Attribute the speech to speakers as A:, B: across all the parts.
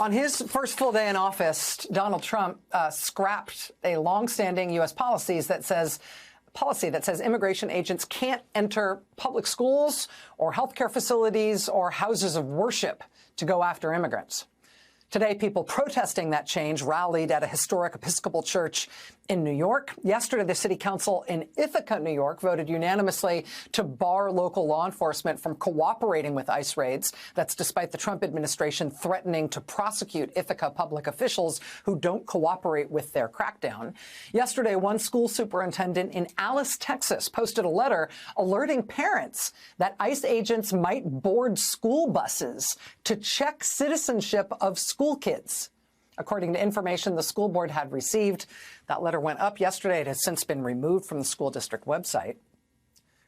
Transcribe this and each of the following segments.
A: On his first full day in office, Donald Trump scrapped a longstanding U.S. policy that says immigration agents can't enter public schools or healthcare facilities or houses of worship to go after immigrants. Today, people protesting that change rallied at a historic Episcopal church in New York. Yesterday, the city council in Ithaca, New York, voted unanimously to bar local law enforcement from cooperating with ICE raids. That's despite the Trump administration threatening to prosecute Ithaca public officials who don't cooperate with their crackdown. Yesterday, one school superintendent in Alice, Texas, posted a letter alerting parents that ICE agents might board school buses to check citizenship of school kids. According to information the school board had received, that letter went up yesterday. It has since been removed from the school district website.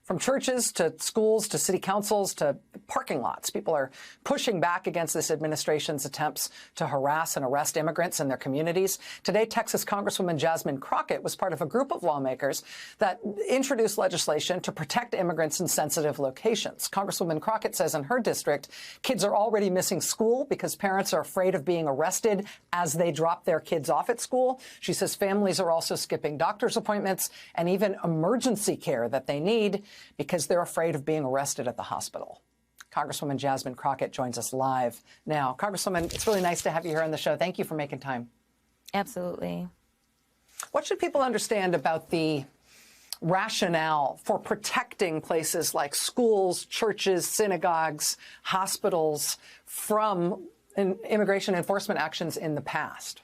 A: From churches to schools to city councils to parking lots, people are pushing back against this administration's attempts to harass and arrest immigrants in their communities. Today, Texas Congresswoman Jasmine Crockett was part of a group of lawmakers that introduced legislation to protect immigrants in sensitive locations. Congresswoman Crockett says in her district, kids are already missing school because parents are afraid of being arrested as they drop their kids off at school. She says families are also skipping doctor's appointments and even emergency care that they need because they're afraid of being arrested at the hospital. Congresswoman Jasmine Crockett joins us live now. Congresswoman, it's really nice to have you here on the show. Thank you for making time.
B: Absolutely.
A: What should people understand about the rationale for protecting places like schools, churches, synagogues, hospitals from immigration enforcement actions in the past?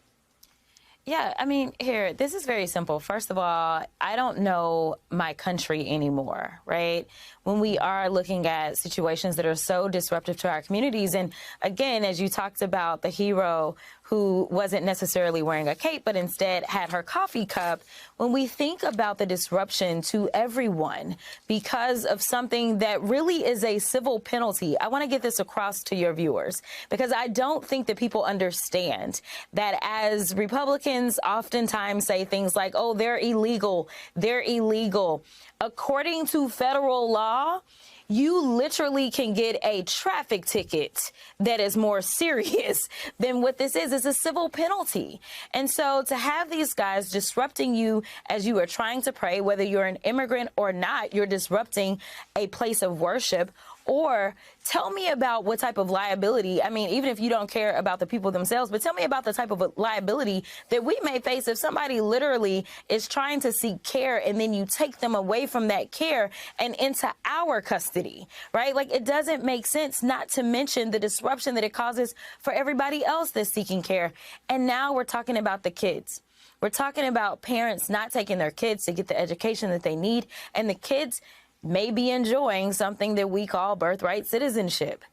B: Yeah, I mean, here, this is very simple. First of all, I don't know my country anymore, right? When we are looking at situations that are so disruptive to our communities. And again, as you talked about the hero who wasn't necessarily wearing a cape, but instead had her coffee cup, when we think about the disruption to everyone because of something that really is a civil penalty, I want to get this across to your viewers, because I don't think that people understand that as Republicans oftentimes say things like, oh, they're illegal, they're illegal. According to federal law, you literally can get a traffic ticket that is more serious than what this is. It's a civil penalty. And so to have these guys disrupting you as you are trying to pray, whether you're an immigrant or not, you're disrupting a place of worship. Or tell me about what type of liability, I mean, even if you don't care about the people themselves, but tell me about the type of liability that we may face if somebody literally is trying to seek care and then you take them away from that care and into our custody, right? Like, it doesn't make sense, not to mention the disruption that it causes for everybody else that's seeking care. And now we're talking about the kids. We're talking about parents not taking their kids to get the education that they need, and the kids may be enjoying something that we call birthright citizenship.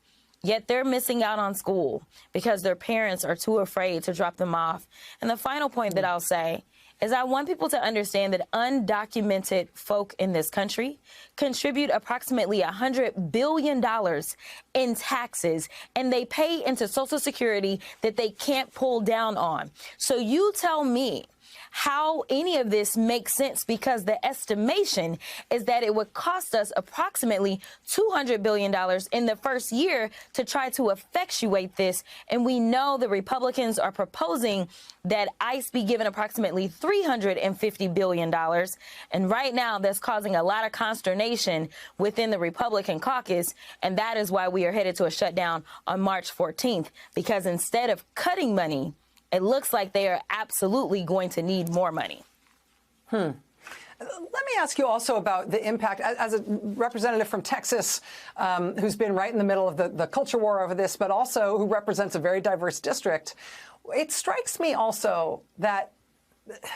B: Yet they're missing out on school because their parents are too afraid to drop them off. And the final point that I'll say is I want people to understand that undocumented folk in this country contribute approximately $100 billion in taxes, and they pay into Social Security that they can't pull down on. So you tell me how any of this makes sense, because the estimation is that it would cost us approximately $200 billion in the first year to try to effectuate this. And we know the Republicans are proposing that ICE be given approximately $350 billion. And right now that's causing a lot of consternation within the Republican caucus. And that is why we are headed to a shutdown on March 14th, because instead of cutting money, it looks like they are absolutely going to need more money.
A: Let me ask you also about the impact, as a representative from Texas, who's been right in the middle of the culture war over this, but also who represents a very diverse district. It strikes me also that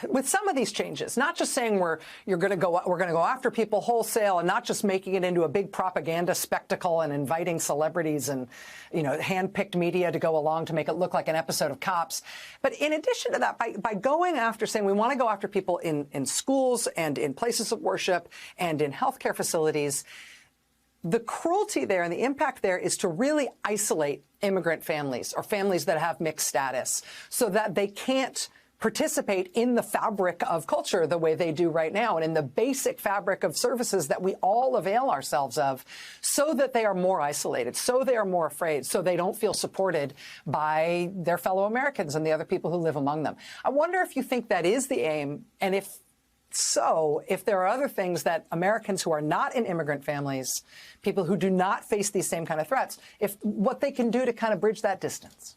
A: with some of these changes, not just saying we're going to go after people wholesale, and not just making it into a big propaganda spectacle and inviting celebrities and, hand-picked media to go along to make it look like an episode of Cops. But in addition to that, by going after, saying we want to go after people in schools and in places of worship and in healthcare facilities, the cruelty there and the impact there is to really isolate immigrant families or families that have mixed status so that they can't participate in the fabric of culture the way they do right now and in the basic fabric of services that we all avail ourselves of, so that they are more isolated, so they are more afraid, so they don't feel supported by their fellow Americans and the other people who live among them. I wonder if you think that is the aim, and if so, if there are other things that Americans who are not in immigrant families, people who do not face these same kind of threats, if what they can do to kind of bridge that distance.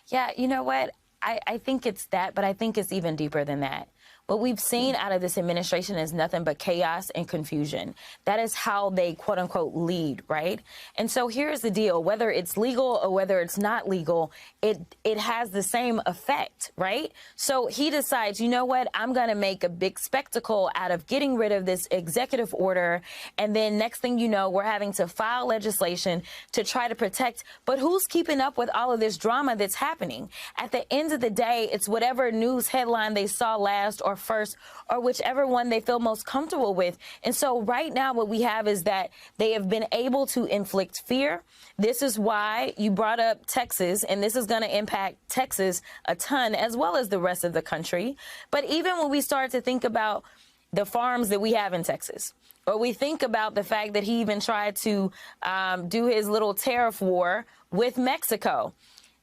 B: Yeah, you know what? I think it's that, but I think it's even deeper than that. What we've seen out of this administration is nothing but chaos and confusion. That is how they, quote unquote, lead, right? And so here's the deal. Whether it's legal or whether it's not legal, it has the same effect, right? So he decides, you know what, I'm going to make a big spectacle out of getting rid of this executive order. And then next thing you know, we're having to file legislation to try to protect. But who's keeping up with all of this drama that's happening? At the end of the day, it's whatever news headline they saw last or first, or whichever one they feel most comfortable with. And so right now what we have is that they have been able to inflict fear. This is why you brought up Texas, and this is going to impact Texas a ton, as well as the rest of the country. But even when we start to think about the farms that we have in Texas, or we think about the fact that he even tried to do his little tariff war with Mexico.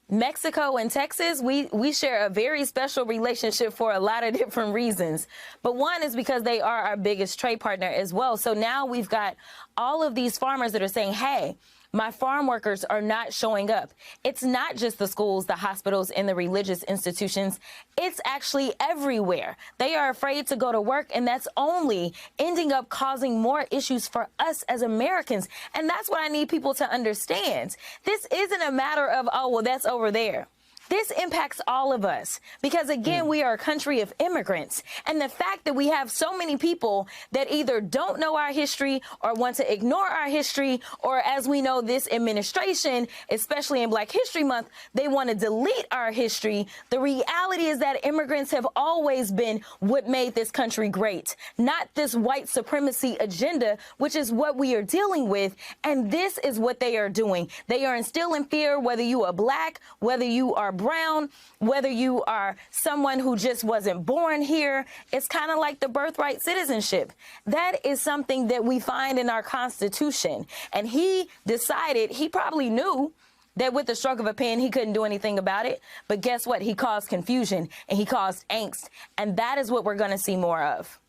B: Mexico and Texas, we share a very special relationship for a lot of different reasons. But one is because they are our biggest trade partner as well. So now we've got all of these farmers that are saying, hey, my farm workers are not showing up. It's not just the schools, the hospitals, and the religious institutions. It's actually everywhere. They are afraid to go to work, and that's only ending up causing more issues for us as Americans. And that's what I need people to understand. This isn't a matter of, oh, well, that's over there. This impacts all of us because, again, we are a country of immigrants. And the fact that we have so many people that either don't know our history or want to ignore our history, or, as we know, this administration, especially in Black History Month, they want to delete our history. The reality is that immigrants have always been what made this country great, not this white supremacy agenda, which is what we are dealing with. And this is what they are doing. They are instilling fear, whether you are Black, whether you are brown, whether you are someone who just wasn't born here. It's kind of like the birthright citizenship. That is something that we find in our Constitution. And he decided, he probably knew that with the stroke of a pen, he couldn't do anything about it. But guess what? He caused confusion and he caused angst. And that is what we're going to see more of.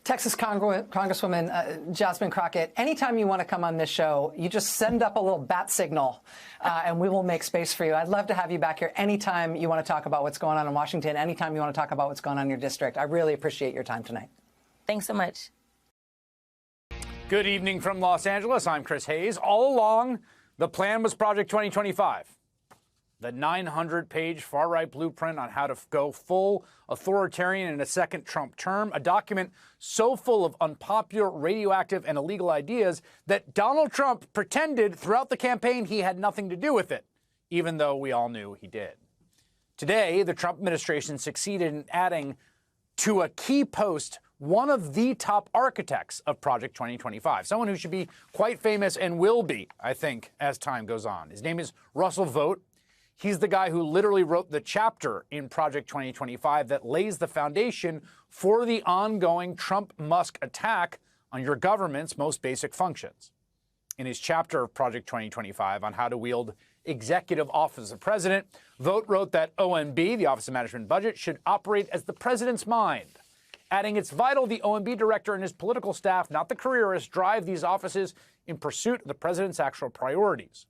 A: Texas Congresswoman Jasmine Crockett, anytime you want to come on this show, you just send up a little bat signal and we will make space for you. I'd love to have you back here anytime you want to talk about what's going on in Washington, anytime you want to talk about what's going on in your district. I really appreciate your time tonight.
B: Thanks so much.
C: Good evening from Los Angeles. I'm Chris Hayes. All along, the plan was Project 2025. The 900-page far-right blueprint on how to go full authoritarian in a second Trump term, a document so full of unpopular, radioactive, and illegal ideas that Donald Trump pretended throughout the campaign he had nothing to do with it, even though we all knew he did. Today, the Trump administration succeeded in adding to a key post one of the top architects of Project 2025, someone who should be quite famous and will be, I think, as time goes on. His name is Russell Vought. He's the guy who literally wrote the chapter in Project 2025 that lays the foundation for the ongoing Trump-Musk attack on your government's most basic functions. In his chapter of Project 2025 on how to wield executive office of president, Vought wrote that OMB, the Office of Management and Budget, should operate as the president's mind, adding it's vital the OMB director and his political staff, not the careerists, drive these offices in pursuit of the president's actual priorities.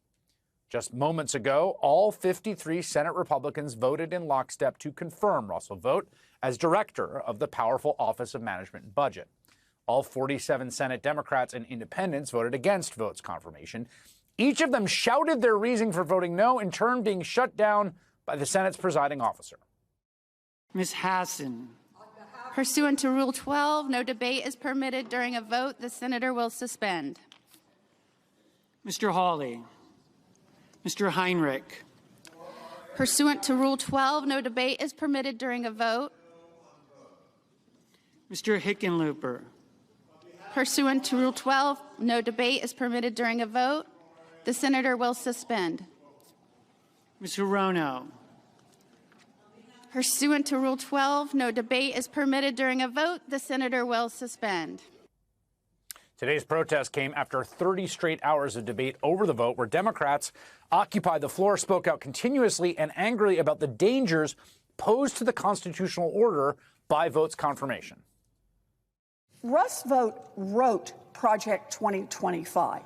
C: Just moments ago, all 53 Senate Republicans voted in lockstep to confirm Russell Vought as director of the powerful Office of Management and Budget. All 47 Senate Democrats and independents voted against Vought's confirmation. Each of them shouted their reason for voting no, in turn being shut down by the Senate's presiding officer.
D: Ms. Hassan.
E: Pursuant to Rule 12, no debate is permitted during a vote. The senator will suspend.
D: Mr. Hawley. Mr. Heinrich.
E: Pursuant to Rule 12, no debate is permitted during a vote.
D: Mr. Hickenlooper.
E: Pursuant to Rule 12, no debate is permitted during a vote. The senator will suspend.
D: Mr. Rono.
E: Pursuant to Rule 12, no debate is permitted during a vote. The senator will suspend.
C: Today's protest came after 30 straight hours of debate over the vote, where Democrats occupied the floor, spoke out continuously and angrily about the dangers posed to the constitutional order by vote's confirmation.
F: Russ Vought wrote Project 2025,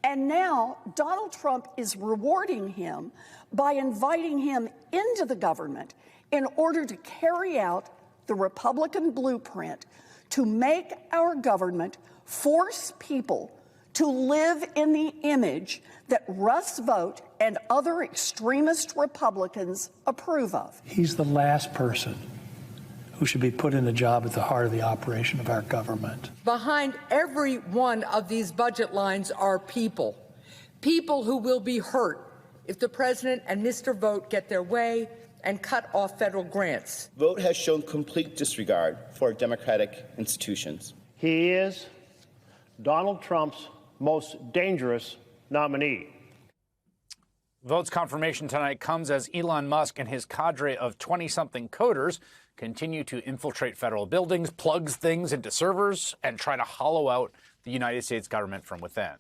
F: and now Donald Trump is rewarding him by inviting him into the government in order to carry out the Republican blueprint to make our government force people to live in the image that Russ Vought and other extremist Republicans approve of.
G: He's the last person who should be put in a job at the heart of the operation of our government.
H: Behind every one of these budget lines are people who will be hurt if the president and Mr. Vought get their way and cut off federal grants.
I: Vought has shown complete disregard for democratic institutions.
J: He is Donald Trump's most dangerous nominee.
C: Vought's confirmation tonight comes as Elon Musk and his cadre of 20-something coders continue to infiltrate federal buildings, plug things into servers, and try to hollow out the United States government from within.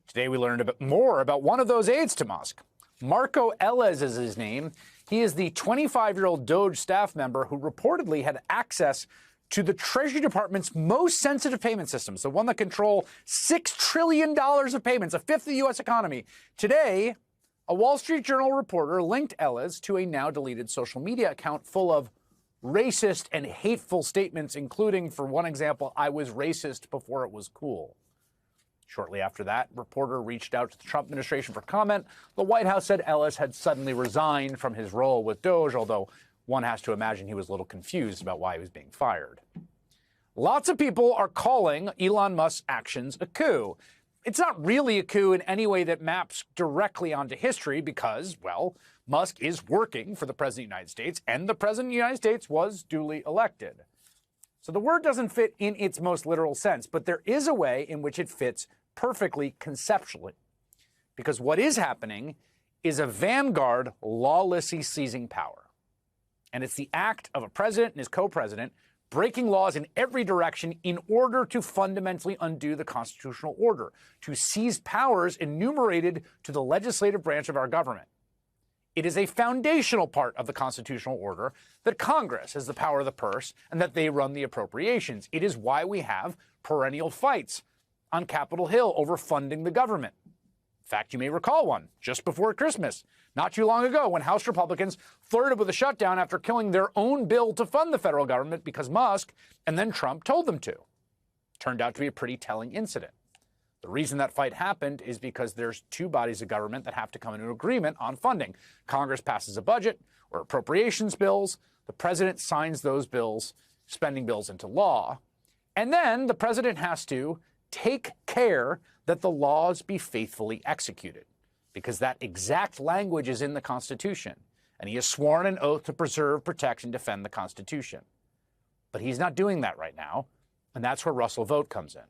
C: Today we learned a bit more about one of those aides to Musk. Marco Ellis is his name. He is the 25-year-old DOJ staff member who reportedly had access to the Treasury Department's most sensitive payment systems, the one that control $6 trillion of payments, a fifth of the U.S. economy. Today, a Wall Street Journal reporter linked Ellis to a now-deleted social media account full of racist and hateful statements, including, for one example, "I was racist before it was cool." Shortly after that, reporter reached out to the Trump administration for comment. The White House said Ellis had suddenly resigned from his role with DOJ, although one has to imagine he was a little confused about why he was being fired. Lots of people are calling Elon Musk's actions a coup. It's not really a coup in any way that maps directly onto history because, well, Musk is working for the President of the United States, and the President of the United States was duly elected. So the word doesn't fit in its most literal sense, but there is a way in which it fits perfectly conceptually. Because what is happening is a vanguard lawlessly seizing power. And it's the act of a president and his co-president breaking laws in every direction in order to fundamentally undo the constitutional order, to seize powers enumerated to the legislative branch of our government. It is a foundational part of the constitutional order that Congress has the power of the purse and that they run the appropriations. It is why we have perennial fights on Capitol Hill over funding the government. In fact, you may recall one just before Christmas, not too long ago, when House Republicans flirted with a shutdown after killing their own bill to fund the federal government because Musk and then Trump told them to. Turned out to be a pretty telling incident. The reason that fight happened is because there's two bodies of government that have to come into agreement on funding. Congress passes a budget or appropriations bills. The president signs those bills, spending bills, into law. And then the president has to take care that the laws be faithfully executed, because that exact language is in the Constitution, and he has sworn an oath to preserve, protect, and defend the Constitution. But he's not doing that right now, and that's where Russell Vought comes in.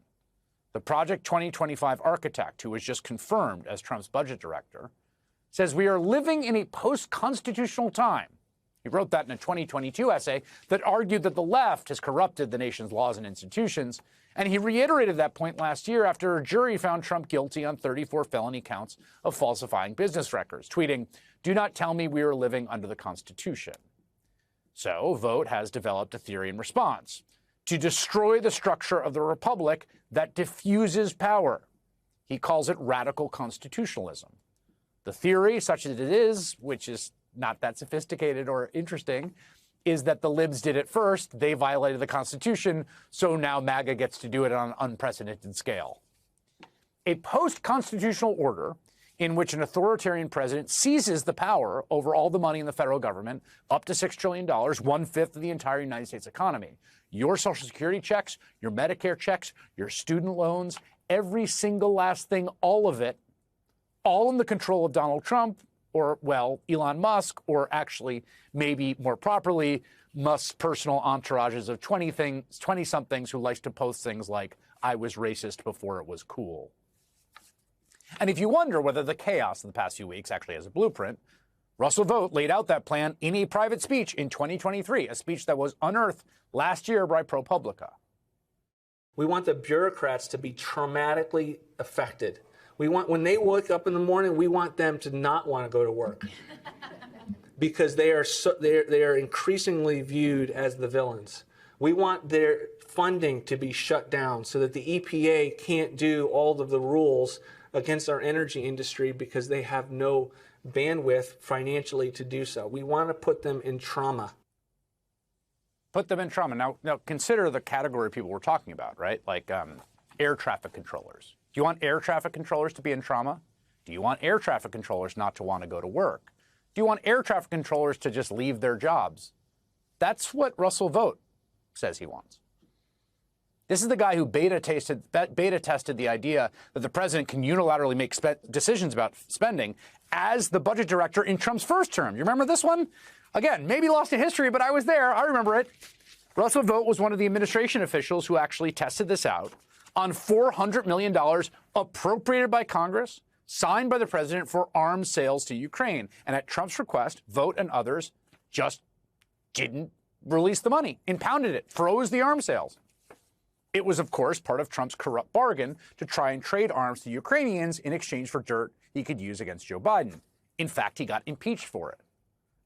C: The Project 2025 architect, who was just confirmed as Trump's budget director, says we are living in a post-constitutional time. He wrote that in a 2022 essay that argued that the left has corrupted the nation's laws and institutions, and he reiterated that point last year after a jury found Trump guilty on 34 felony counts of falsifying business records, tweeting, "Do not tell me we are living under the Constitution." So Vought has developed a theory in response: to destroy the structure of the republic that diffuses power. He calls it radical constitutionalism. The theory, such as it is, which is not that sophisticated or interesting, is that the libs did it first, they violated the Constitution, so now MAGA gets to do it on an unprecedented scale. A post-constitutional order in which an authoritarian president seizes the power over all the money in the federal government, up to $6 trillion, 1/5 of the entire United States economy. Your Social Security checks, your Medicare checks, your student loans, every single last thing, all of it, all in the control of Donald Trump, or, well, Elon Musk, or actually, maybe more properly, Musk's personal entourages of 20-somethings who likes to post things like, "I was racist before it was cool." And if you wonder whether the chaos of the past few weeks actually has a blueprint, Russell Vought laid out that plan in a private speech in 2023, a speech that was unearthed last year by ProPublica.
K: We want the bureaucrats to be traumatically affected. We want, when they wake up in the morning, we want them to not want to go to work because they are increasingly viewed as the villains. We want their funding to be shut down so that the EPA can't do all of the rules against our energy industry because they have no bandwidth financially to do so. We want to put them in trauma.
C: Put them in trauma. Now consider the category of people we're talking about, right? Like air traffic controllers. Do you want air traffic controllers to be in trauma? Do you want air traffic controllers not to want to go to work? Do you want air traffic controllers to just leave their jobs? That's what Russell Vought says he wants. This is the guy who beta tested the idea that the president can unilaterally make decisions about spending as the budget director in Trump's first term. You remember this one? Again, maybe lost to history, but I was there. I remember it. Russell Vought was one of the administration officials who actually tested this out on $400 million appropriated by Congress, signed by the president for arms sales to Ukraine. And at Trump's request, Vought and others just didn't release the money, impounded it, froze the arms sales. It was, of course, part of Trump's corrupt bargain to try and trade arms to Ukrainians in exchange for dirt he could use against Joe Biden. In fact, he got impeached for it.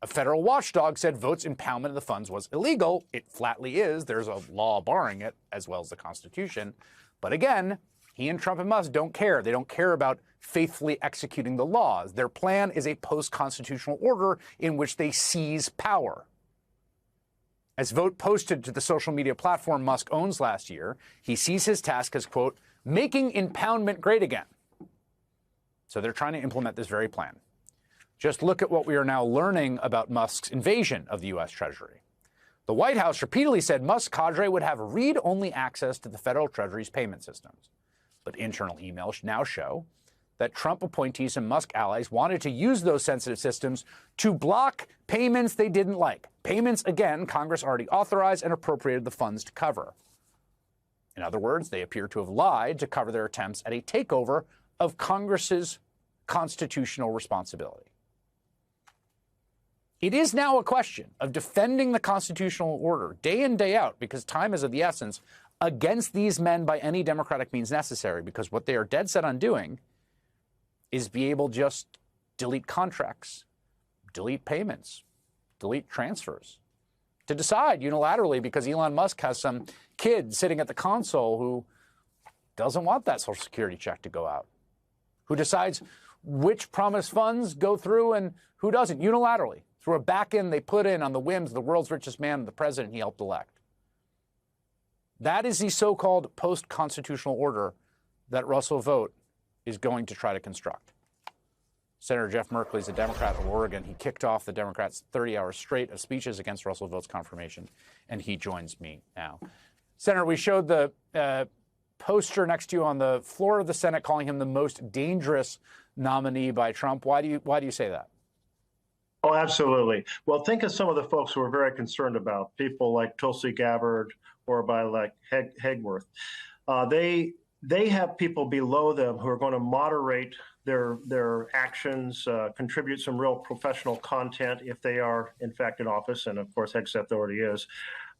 C: A federal watchdog said Vaught's impoundment of the funds was illegal. It flatly is. There's a law barring it, as well as the Constitution. But again, he and Trump and Musk don't care. They don't care about faithfully executing the laws. Their plan is a post-constitutional order in which they seize power. As Vought posted to the social media platform Musk owns last year, he sees his task as, quote, making impoundment great again. So they're trying to implement this very plan. Just look at what we are now learning about Musk's invasion of the U.S. Treasury. The White House repeatedly said Musk's cadre would have read-only access to the federal Treasury's payment systems. But internal emails now show that Trump appointees and Musk allies wanted to use those sensitive systems to block payments they didn't like. Payments, again, Congress already authorized and appropriated the funds to cover. In other words, they appear to have lied to cover their attempts at a takeover of Congress's constitutional responsibility. It is now a question of defending the constitutional order day in, day out, because time is of the essence, against these men by any democratic means necessary, because what they are dead set on doing is be able to just delete contracts, delete payments, delete transfers, to decide unilaterally because Elon Musk has some kid sitting at the console who doesn't want that Social Security check to go out, who decides which promised funds go through and who doesn't, unilaterally, through a back end they put in on the whims of the world's richest man, the president he helped elect. That is the so-called post-constitutional order that Russell Vought is going to try to construct. Senator Jeff Merkley is a Democrat of Oregon. He kicked off the Democrats' 30 hours straight of speeches against Russell Vought's confirmation, and he joins me now. Senator, we showed the poster next to you on the floor of the Senate calling him the most dangerous nominee by Trump. Why do you say that?
J: Oh, absolutely. Well, think of some of the folks who are very concerned about, people like Tulsi Gabbard or by like Hegworth. They have people below them who are going to moderate their actions, contribute some real professional content if they are, in fact, in office. And of course, Hegseth already is.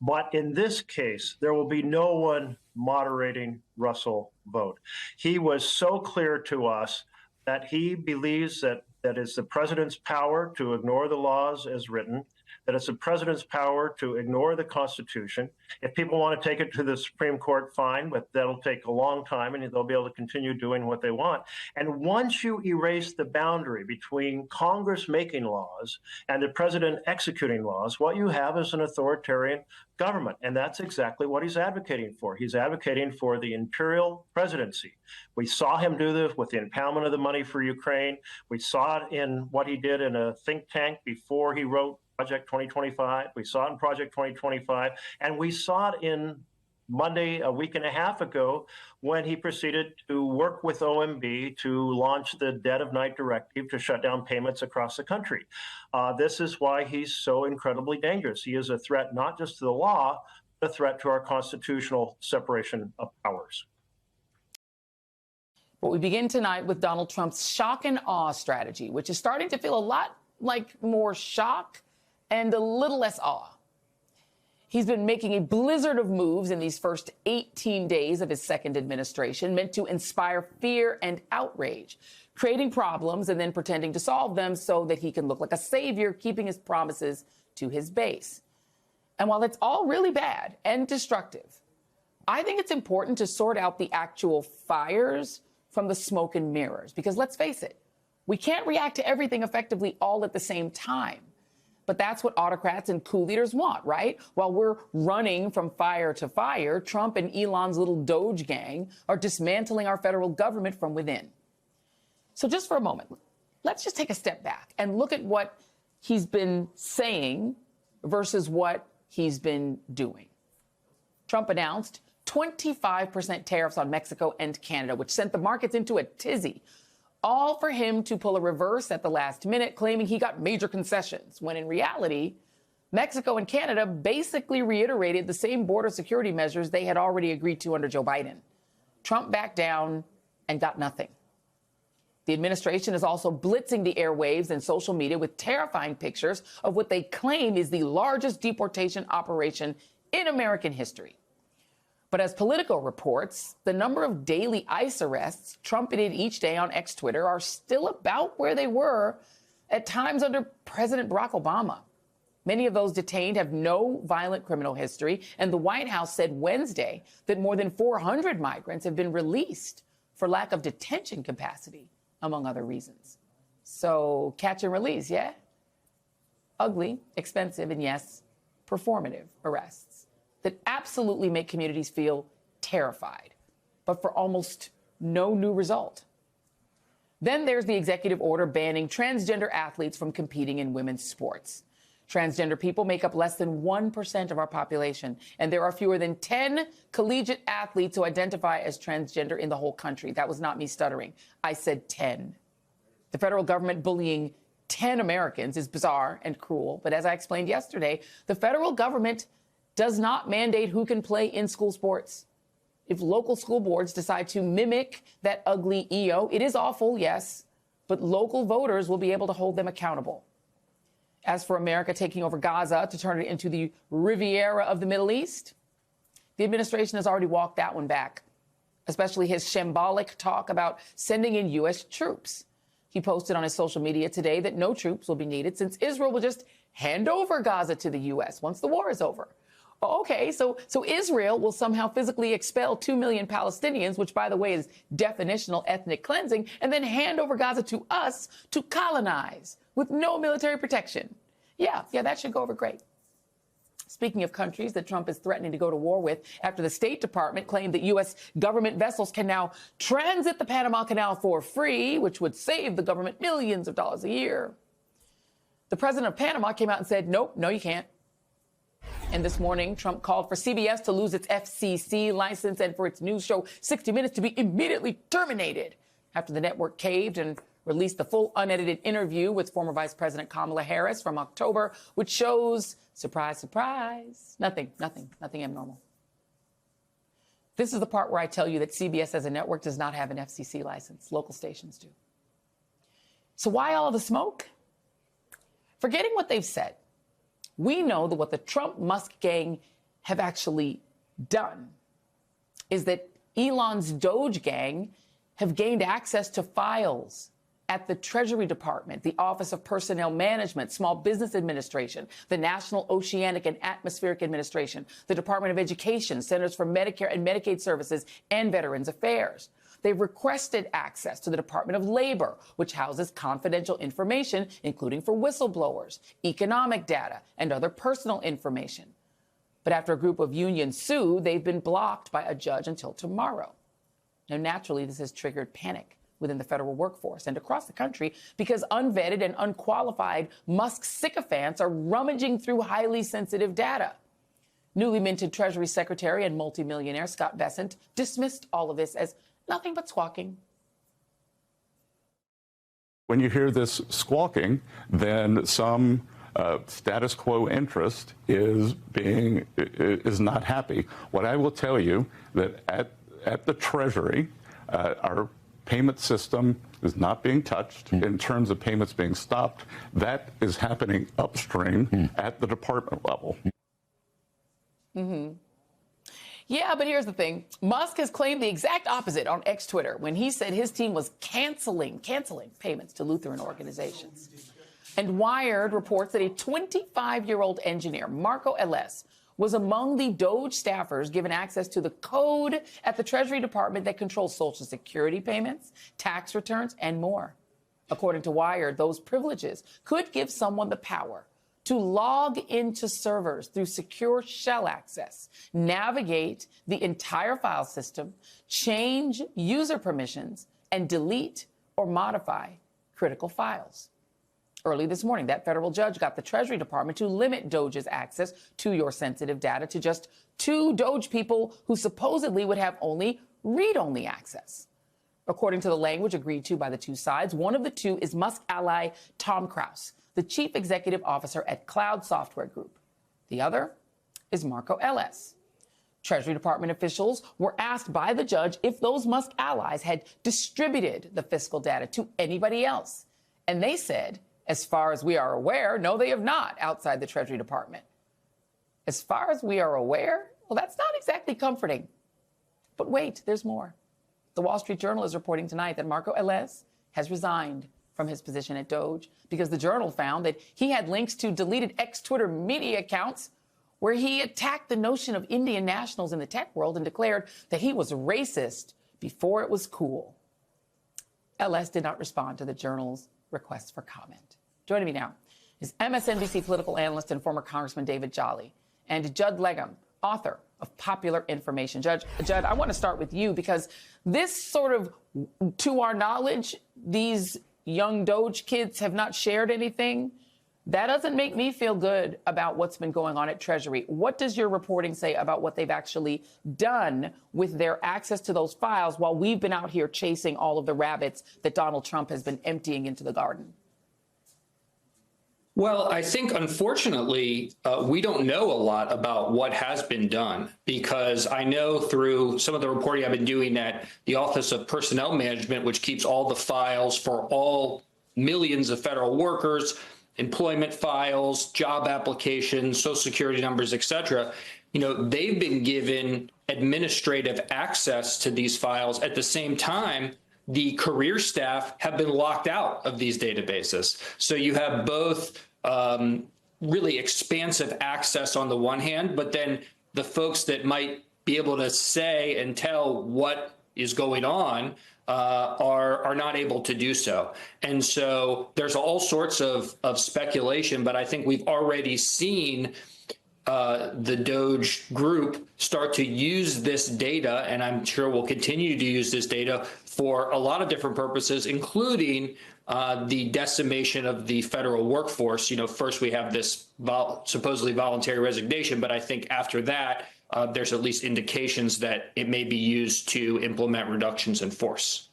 J: But in this case, there will be no one moderating Russell Vought. He was so clear to us that he believes that it's the president's power to ignore the laws as written, that it's the president's power to ignore the Constitution. If people want to take it to the Supreme Court, fine, but that'll take a long time and they'll be able to continue doing what they want. And once you erase the boundary between Congress making laws and the president executing laws, what you have is an authoritarian government. And that's exactly what he's advocating for. He's advocating for the imperial presidency. We saw him do this with the impoundment of the money for Ukraine. We saw it in what he did in a think tank before he wrote Project 2025. We saw it in Project 2025. And we saw it in Monday, a week and a half ago, when he proceeded to work with OMB to launch the dead of night directive to shut down payments across the country. This is why he's so incredibly dangerous. He is a threat not just to the law, but a threat to our constitutional separation of powers.
L: But we begin tonight with Donald Trump's shock and awe strategy, which is starting to feel a lot like more shock and a little less awe. He's been making a blizzard of moves in these first 18 days of his second administration, meant to inspire fear and outrage, creating problems and then pretending to solve them so that he can look like a savior, keeping his promises to his base. And while it's all really bad and destructive, I think it's important to sort out the actual fires from the smoke and mirrors, because let's face it, we can't react to everything effectively all at the same time. But that's what autocrats and coup leaders want, right? While we're running from fire to fire, Trump and Elon's little Doge gang are dismantling our federal government from within. So just for a moment, let's just take a step back and look at what he's been saying versus what he's been doing. Trump announced 25% tariffs on Mexico and Canada, which sent the markets into a tizzy, all for him to pull a reverse at the last minute, claiming he got major concessions, when in reality, Mexico and Canada basically reiterated the same border security measures they had already agreed to under Joe Biden. Trump backed down and got nothing. The administration is also blitzing the airwaves and social media with terrifying pictures of what they claim is the largest deportation operation in American history. But as Politico reports, the number of daily ICE arrests trumpeted each day on X Twitter are still about where they were at times under President Barack Obama. Many of those detained have no violent criminal history, and the White House said Wednesday that more than 400 migrants have been released for lack of detention capacity, among other reasons. So catch and release, yeah? Ugly, expensive, and yes, performative arrests that absolutely make communities feel terrified, but for almost no new result. Then there's the executive order banning transgender athletes from competing in women's sports. Transgender people make up less than 1% of our population, and there are fewer than 10 collegiate athletes who identify as transgender in the whole country. That was not me stuttering. I said 10. The federal government bullying 10 Americans is bizarre and cruel, but as I explained yesterday, the federal government does not mandate who can play in school sports. If local school boards decide to mimic that ugly EO, it is awful, yes, but local voters will be able to hold them accountable. As for America taking over Gaza to turn it into the Riviera of the Middle East, the administration has already walked that one back, especially his shambolic talk about sending in U.S. troops. He posted on his social media today that no troops will be needed since Israel will just hand over Gaza to the U.S. once the war is over. Okay, so Israel will somehow physically expel 2 million Palestinians, which, by the way, is definitional ethnic cleansing, and then hand over Gaza to us to colonize with no military protection. Yeah, that should go over great. Speaking of countries that Trump is threatening to go to war with, after the State Department claimed that U.S. government vessels can now transit the Panama Canal for free, which would save the government millions of dollars a year, the president of Panama came out and said, nope, no, you can't. And this morning, Trump called for CBS to lose its FCC license and for its news show 60 Minutes to be immediately terminated after the network caved and released the full unedited interview with former Vice President Kamala Harris from October, which shows, surprise, surprise, nothing abnormal. This is the part where I tell you that CBS as a network does not have an FCC license. Local stations do. So why all the smoke? Forgetting what they've said, we know that what the Trump-Musk gang have actually done is that Elon's Doge gang have gained access to files at the Treasury Department, the Office of Personnel Management, Small Business Administration, the National Oceanic and Atmospheric Administration, the Department of Education, Centers for Medicare and Medicaid Services, and Veterans Affairs. They've requested access to the Department of Labor, which houses confidential information, including for whistleblowers, economic data, and other personal information. But after a group of unions sued, they've been blocked by a judge until tomorrow. Now, naturally, this has triggered panic within the federal workforce and across the country because unvetted and unqualified Musk sycophants are rummaging through highly sensitive data. Newly minted Treasury Secretary and multimillionaire Scott Bessent dismissed all of this as nothing but squawking.
M: When you hear this squawking, then some status quo interest is not happy. What I will tell you that at the Treasury, our payment system is not being touched in terms of payments being stopped. That is happening upstream at the department level.
L: Mm-hmm. Yeah, but here's the thing. Musk has claimed the exact opposite on X Twitter when he said his team was canceling payments to Lutheran organizations. And Wired reports that a 25-year-old engineer, Marco Ellis, was among the Doge staffers given access to the code at the Treasury Department that controls Social Security payments, tax returns, and more. According to Wired, those privileges could give someone the power to log into servers through secure shell access, navigate the entire file system, change user permissions, and delete or modify critical files. Early this morning, that federal judge got the Treasury Department to limit Doge's access to your sensitive data to just 2 Doge people who supposedly would have only read-only access. According to the language agreed to by the 2 sides, one of the 2 is Musk ally Tom Krause, the chief executive officer at Cloud Software Group. The other is Marco Ellis. Treasury Department officials were asked by the judge if those Musk allies had distributed the fiscal data to anybody else. And they said, as far as we are aware, no, they have not outside the Treasury Department. As far as we are aware, well, that's not exactly comforting. But wait, there's more. The Wall Street Journal is reporting tonight that Marco Ellis has resigned from his position at Doge because the Journal found that he had links to deleted ex-Twitter media accounts where he attacked the notion of Indian nationals in the tech world and declared that he was racist before it was cool. Ellis did not respond to the Journal's request for comment. Joining me now is MSNBC political analyst and former Congressman David Jolly and Judd Legum, author of Popular Information. Judd, I want to start with you because this sort of, to our knowledge, these young Doge kids have not shared anything. That doesn't make me feel good about what's been going on at Treasury. What does your reporting say about what they've actually done with their access to those files while we've been out here chasing all of the rabbits that Donald Trump has been emptying into the garden?
N: Well, I think, unfortunately, we don't know a lot about what has been done, because I know through some of the reporting I've been doing at the Office of Personnel Management, which keeps all the files for all millions of federal workers, employment files, job applications, Social Security numbers, et cetera, they've been given administrative access to these files. At the same time, the career staff have been locked out of these databases. So you have both really expansive access on the one hand, but then the folks that might be able to say and tell what is going on are not able to do so. And so there's all sorts of speculation, but I think we've already seen the Doge group start to use this data, and I'm sure we'll continue to use this data for a lot of different purposes, including the decimation of the federal workforce. First we have this supposedly voluntary resignation, but I think after that, there's at least indications that it may be used to implement reductions in force.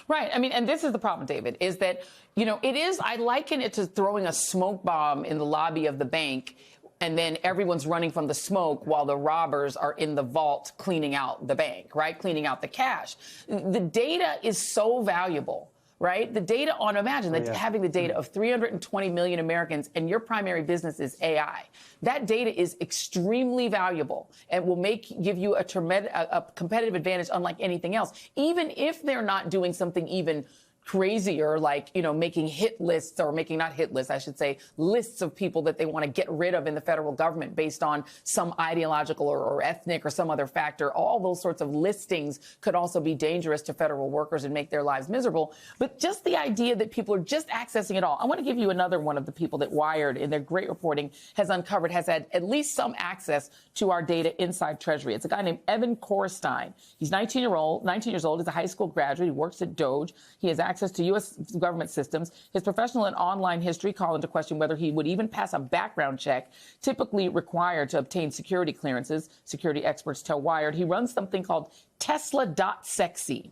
L: Right. I mean, and this is the problem, David, is that, I liken it to throwing a smoke bomb in the lobby of the bank, and then everyone's running from the smoke while the robbers are in the vault cleaning out the bank, right? Cleaning out the cash. The data is so valuable, right? The data imagine that having the data of 320 million Americans and your primary business is AI. That data is extremely valuable and will give you a competitive advantage unlike anything else, even if they're not doing something even crazier, like, making hit lists, or making, not hit lists, I should say, lists of people that they want to get rid of in the federal government based on some ideological or ethnic or some other factor. All those sorts of listings could also be dangerous to federal workers and make their lives miserable. But just the idea that people are just accessing it all. I want to give you another one of the people that Wired, in their great reporting, has uncovered, has had at least some access to our data inside Treasury. It's a guy named Evan Korstein. He's 19 years old. He's a high school graduate. He works at Doge. He has access to U.S. government systems. His professional and online history call into question whether he would even pass a background check typically required to obtain security clearances. Security experts tell Wired he runs something called Tesla.sexy,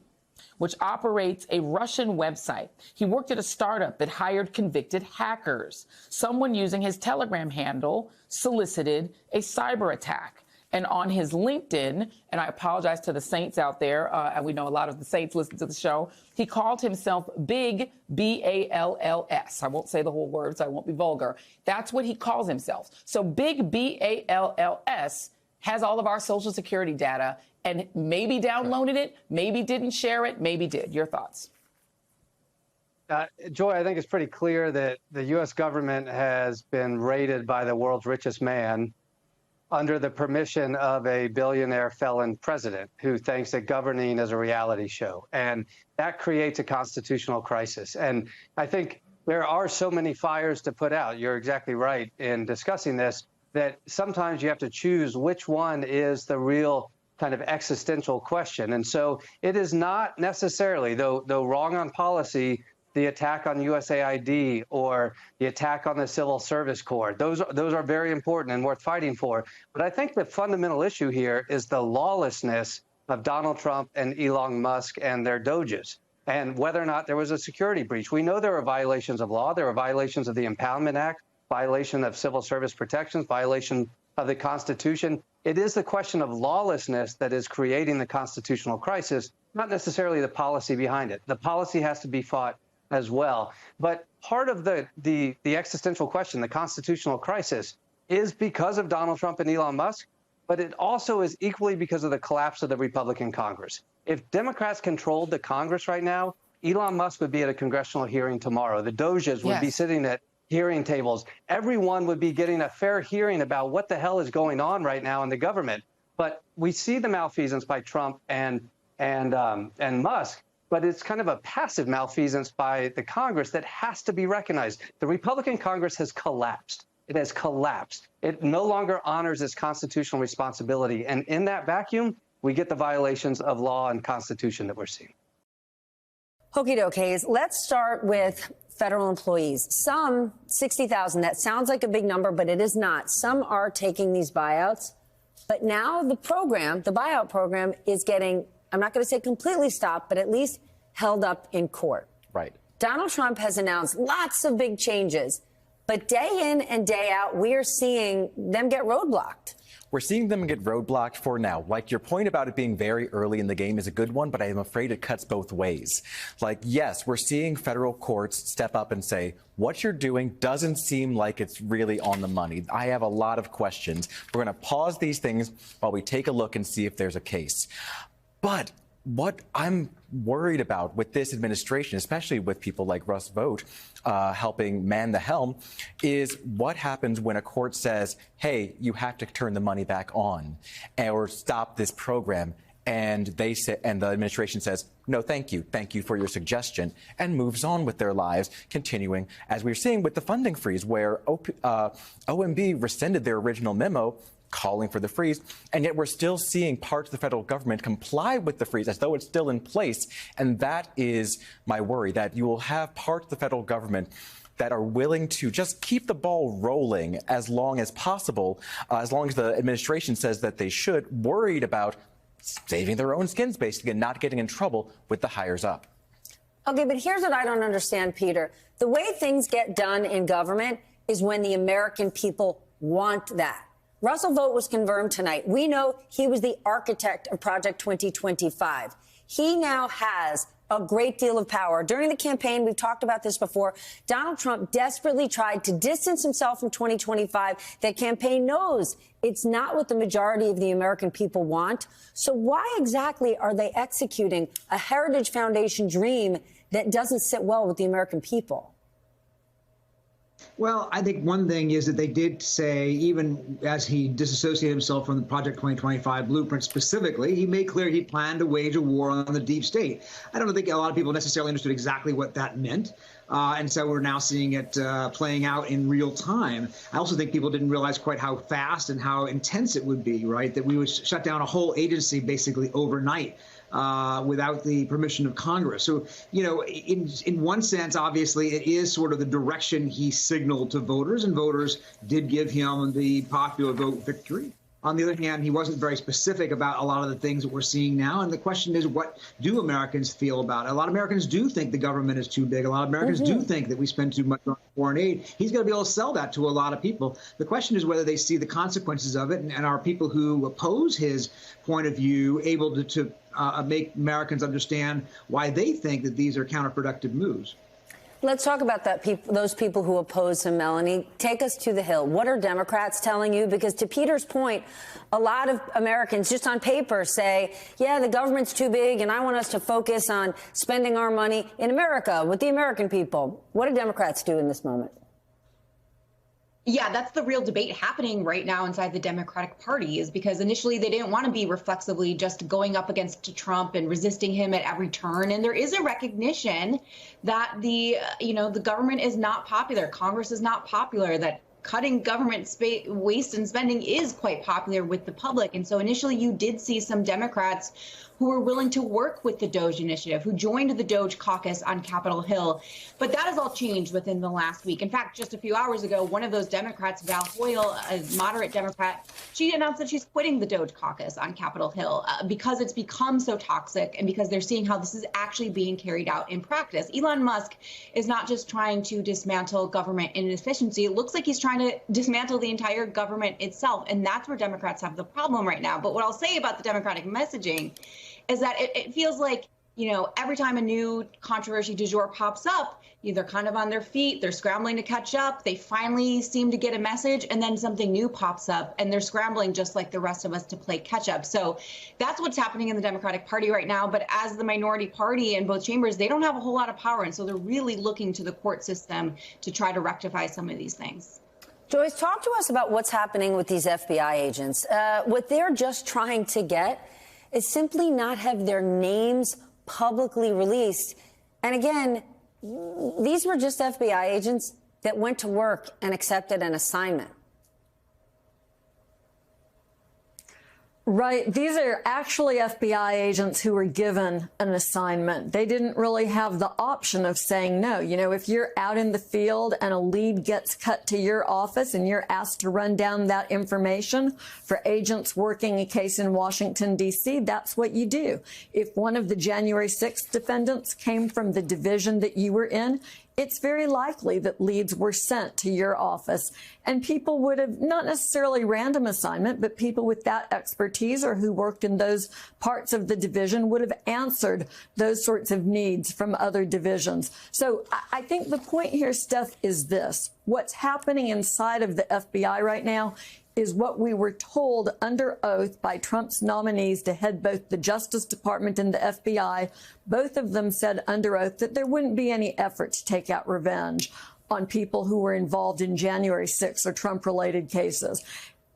L: which operates a Russian website. He worked at a startup that hired convicted hackers. Someone using his Telegram handle solicited a cyber attack. And on his LinkedIn, and I apologize to the Saints out there, and we know a lot of the Saints listen to the show, he called himself Big, B-A-L-L-S. I won't say the whole word, so I won't be vulgar. That's what he calls himself. So Big, B-A-L-L-S, has all of our Social Security data and maybe downloaded it, maybe didn't share it, maybe did. Your thoughts?
O: Joy, I think it's pretty clear that the U.S. government has been raided by the world's richest man under the permission of a billionaire felon president who thinks that governing is a reality show. And that creates a constitutional crisis. And I think there are so many fires to put out. You're exactly right in discussing this, that sometimes you have to choose which one is the real kind of existential question. And so it is not necessarily, though wrong on policy, the attack on USAID or the attack on the Civil Service Corps. Those are very important and worth fighting for. But I think the fundamental issue here is the lawlessness of Donald Trump and Elon Musk and their doges, and whether or not there was a security breach. We know there are violations of law. There are violations of the Impoundment Act, violation of civil service protections, violation of the Constitution. It is the question of lawlessness that is creating the constitutional crisis, not necessarily the policy behind it. The policy has to be fought as well. But part of the existential question, the constitutional crisis, is because of Donald Trump and Elon Musk, but it also is equally because of the collapse of the Republican Congress. If Democrats controlled the Congress right now, Elon Musk would be at a congressional hearing tomorrow. The Doges would be sitting at hearing tables. Everyone would be getting a fair hearing about what the hell is going on right now in the government. But we see the malfeasance by Trump and Musk. But it's kind of a passive malfeasance by the Congress that has to be recognized. The Republican Congress has collapsed. It has collapsed. It no longer honors its constitutional responsibility. And in that vacuum, we get the violations of law and Constitution that we're seeing.
P: Okie dokies. Let's start with federal employees. Some, 60,000, that sounds like a big number, but it is not. Some are taking these buyouts. But now the program, the buyout program, is getting, I'm not going to say completely stopped, but at least held up in court.
Q: Right.
P: Donald Trump has announced lots of big changes, but day in and day out, we are seeing them get roadblocked.
Q: We're seeing them get roadblocked for now. Like, your point about it being very early in the game is a good one, but I am afraid it cuts both ways. Like, yes, we're seeing federal courts step up and say, what you're doing doesn't seem like it's really on the money. I have a lot of questions. We're going to pause these things while we take a look and see if there's a case. But what I'm worried about with this administration, especially with people like Russ Vought helping man the helm, is what happens when a court says, hey, you have to turn the money back on or stop this program. And they say, and the administration says, no, thank you for your suggestion, and moves on with their lives, continuing, as we're seeing with the funding freeze, where OMB rescinded their original memo calling for the freeze, and yet we're still seeing parts of the federal government comply with the freeze as though it's still in place. And that is my worry, that you will have parts of the federal government that are willing to just keep the ball rolling as long as possible, as long as the administration says that they should, worried about saving their own skins, basically, and not getting in trouble with the hires up.
P: Okay, but here's what I don't understand, Peter. The way things get done in government is when the American people want that. Russell Vought was confirmed tonight. We know he was the architect of Project 2025. He now has a great deal of power. During the campaign, we've talked about this before, Donald Trump desperately tried to distance himself from 2025. That campaign knows it's not what the majority of the American people want. So why exactly are they executing a Heritage Foundation dream that doesn't sit well with the American people?
R: Well, I think one thing is that they did say, even as he disassociated himself from the Project 2025 blueprint specifically, he made clear he planned to wage a war on the deep state. I don't think a lot of people necessarily understood exactly what that meant. And so we're now seeing it playing out in real time. I also think people didn't realize quite how fast and how intense it would be, right? That we would shut down a whole agency basically overnight. Without the permission of Congress. So, you know, in one sense, obviously, it is sort of the direction he signaled to voters, and voters did give him the popular vote victory. On the other hand, he wasn't very specific about a lot of the things that we're seeing now. And the question is, what do Americans feel about it? A lot of Americans do think the government is too big. A lot of Americans do think that we spend too much on foreign aid. He's going to be able to sell that to a lot of people. The question is whether they see the consequences of it, and are people who oppose his point of view able to make Americans understand why they think that these are counterproductive moves.
P: Let's talk about those people who oppose him, Melanie. Take us to the Hill. What are Democrats telling you? Because to Peter's point, a lot of Americans just on paper say, yeah, the government's too big and I want us to focus on spending our money in America with the American people. What do Democrats do in this moment?
S: Yeah, that's the real debate happening right now inside the Democratic Party, is because initially they didn't want to be reflexively just going up against Trump and resisting him at every turn. And there is a recognition that the government is not popular. Congress is not popular, that cutting government waste and spending is quite popular with the public. And so initially you did see some Democrats who were willing to work with the DOGE initiative, who joined the DOGE caucus on Capitol Hill. But that has all changed within the last week. In fact, just a few hours ago, one of those Democrats, Val Hoyle, a moderate Democrat, she announced that she's quitting the DOGE caucus on Capitol Hill because it's become so toxic and because they're seeing how this is actually being carried out in practice. Elon Musk is not just trying to dismantle government inefficiency. It looks like he's trying to dismantle the entire government itself. And that's where Democrats have the problem right now. But what I'll say about the Democratic messaging is that it feels like, every time a new controversy du jour pops up, they're kind of on their feet, they're scrambling to catch up, they finally seem to get a message, and then something new pops up, and they're scrambling just like the rest of us to play catch up. So that's what's happening in the Democratic Party right now. But as the minority party in both chambers, they don't have a whole lot of power. And so they're really looking to the court system to try to rectify some of these things.
P: Joyce, talk to us about what's happening with these FBI agents. What they're just trying to get is simply not have their names publicly released. And again, these were just FBI agents that went to work and accepted an assignment.
T: Right. These are actually FBI agents who were given an assignment. They didn't really have the option of saying no. If you're out in the field and a lead gets cut to your office and you're asked to run down that information for agents working a case in Washington, D.C., that's what you do. If one of the January 6th defendants came from the division that you were in, it's very likely that leads were sent to your office, and people would have, not necessarily random assignment, but people with that expertise or who worked in those parts of the division would have answered those sorts of needs from other divisions. So I think the point here, Steph, is this. What's happening inside of the FBI right now is what we were told under oath by Trump's nominees to head both the Justice Department and the FBI. Both of them said under oath that there wouldn't be any effort to take out revenge on people who were involved in January 6th or Trump-related cases.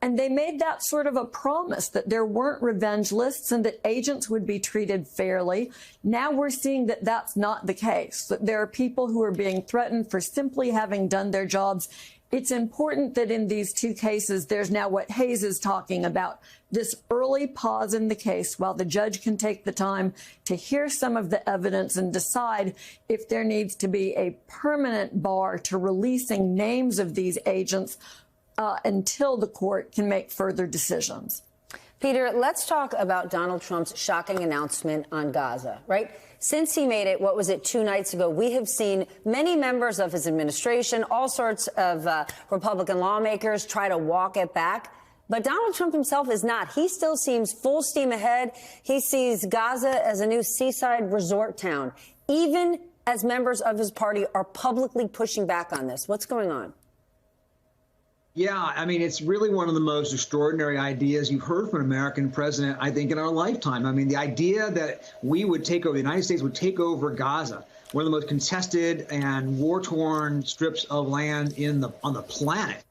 T: And they made that sort of a promise that there weren't revenge lists and that agents would be treated fairly. Now we're seeing that that's not the case, that there are people who are being threatened for simply having done their jobs. It's important that in these two cases, there's now what Hayes is talking about, this early pause in the case while the judge can take the time to hear some of the evidence and decide if there needs to be a permanent bar to releasing names of these agents until the court can make further decisions.
P: Peter, let's talk about Donald Trump's shocking announcement on Gaza, right? Since he made it, 2 nights ago, we have seen many members of his administration, all sorts of Republican lawmakers try to walk it back. But Donald Trump himself is not. He still seems full steam ahead. He sees Gaza as a new seaside resort town, even as members of his party are publicly pushing back on this. What's going on?
R: Yeah, I mean, it's really one of the most extraordinary ideas you've heard from an American president, I think, in our lifetime. I mean, the idea that we would take over, the United States would take over Gaza, one of the most contested and war-torn strips of land on the planet,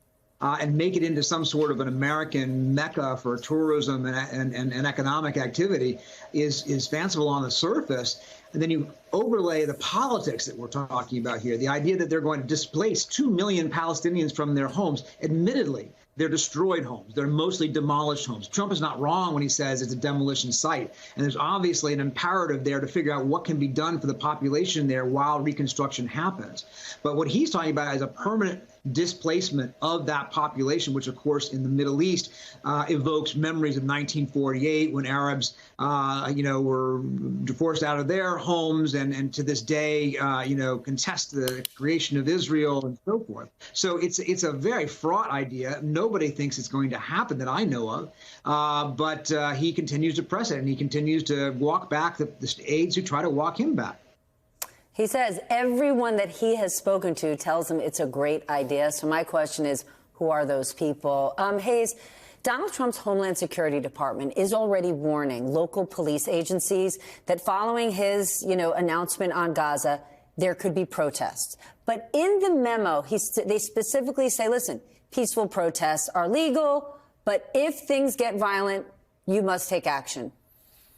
R: and make it into some sort of an American mecca for tourism and economic activity is fanciful on the surface. And then you overlay the politics that we're talking about here, the idea that they're going to displace 2 million Palestinians from their homes. Admittedly, they're destroyed homes. They're mostly demolished homes. Trump is not wrong when he says it's a demolition site. And there's obviously an imperative there to figure out what can be done for the population there while reconstruction happens. But what he's talking about is a permanent displacement of that population, which, of course, in the Middle East evokes memories of 1948 when Arabs, were forced out of their homes and to this day, contest the creation of Israel and so forth. So it's a very fraught idea. Nobody thinks it's going to happen that I know of, but he continues to press it, and he continues to walk back the aides who try to walk him back.
P: He says everyone that he has spoken to tells him it's a great idea. So my question is, who are those people? Hayes, Donald Trump's Homeland Security Department is already warning local police agencies that following his, announcement on Gaza, there could be protests. But in the memo, they specifically say, listen, peaceful protests are legal, but if things get violent, you must take action.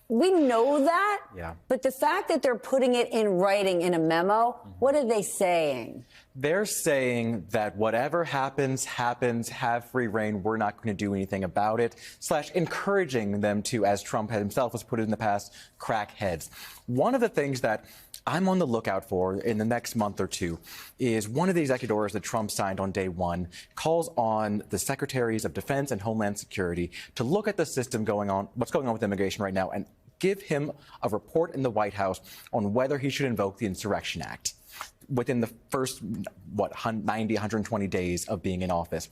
P: We know that, but the fact that they're putting it in writing in a memo, what are they saying?
Q: They're saying that whatever happens, have free reign. We're not going to do anything about it, / encouraging them to, as Trump himself has put it in the past, crack heads. One of the things that I'm on the lookout for in the next month or two is one of the executive orders that Trump signed on day one calls on the Secretaries of Defense and Homeland Security to look at the system what's going on with immigration right now, and give him a report in the White House on whether he should invoke the Insurrection Act within the first, 90, 120 days of being in office.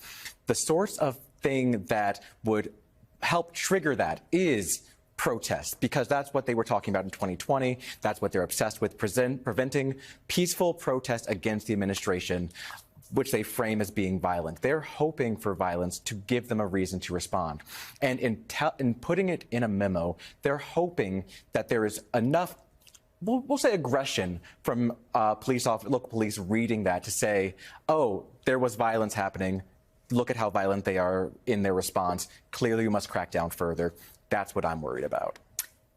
Q: The sorts of thing that would help trigger that is protest, because that's what they were talking about in 2020. That's what they're obsessed with, preventing peaceful protest against the administration, which they frame as being violent. They're hoping for violence to give them a reason to respond. And in putting it in a memo, they're hoping that there is enough, we'll say aggression from local police reading that to say, oh, there was violence happening. Look at how violent they are in their response. Clearly, we must crack down further. That's what I'm worried about.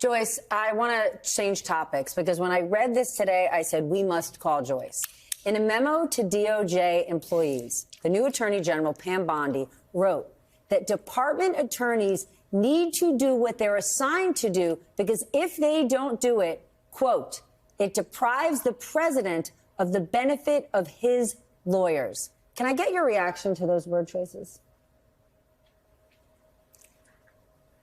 P: Joyce, I want to change topics, because when I read this today, I said, we must call Joyce. In a memo to DOJ employees, the new Attorney General, Pam Bondi, wrote that department attorneys need to do what they're assigned to do, because if they don't do it, quote, it deprives the president of the benefit of his lawyers. Can I get your reaction to those word choices?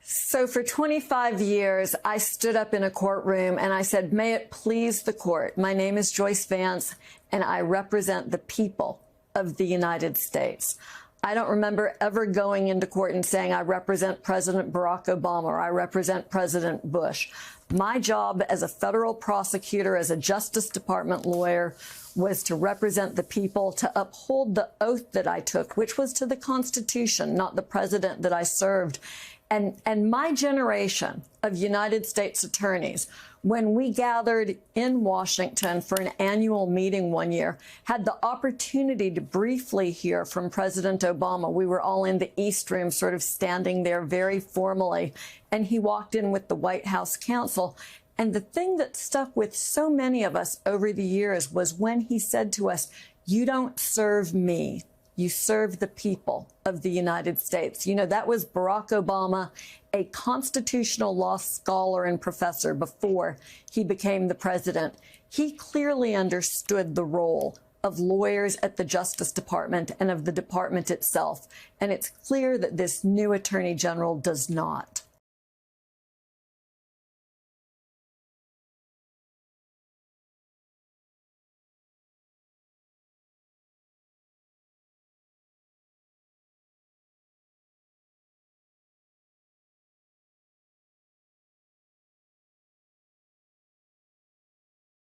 T: So for 25 years, I stood up in a courtroom and I said, may it please the court. My name is Joyce Vance, and I represent the people of the United States. I don't remember ever going into court and saying I represent President Barack Obama or I represent President Bush. My job as a federal prosecutor, as a Justice Department lawyer, was to represent the people, to uphold the oath that I took, which was to the Constitution, not the president that I served. And my generation of United States attorneys, when we gathered in Washington for an annual meeting one year, had the opportunity to briefly hear from President Obama. We were all in the East Room, sort of standing there very formally, and he walked in with the White House counsel. And the thing that stuck with so many of us over the years was when he said to us, you don't serve me. You serve the people of the United States. You know, that was Barack Obama, a constitutional law scholar and professor before he became the president. He clearly understood the role of lawyers at the Justice Department and of the department itself. And it's clear that this new Attorney General does not.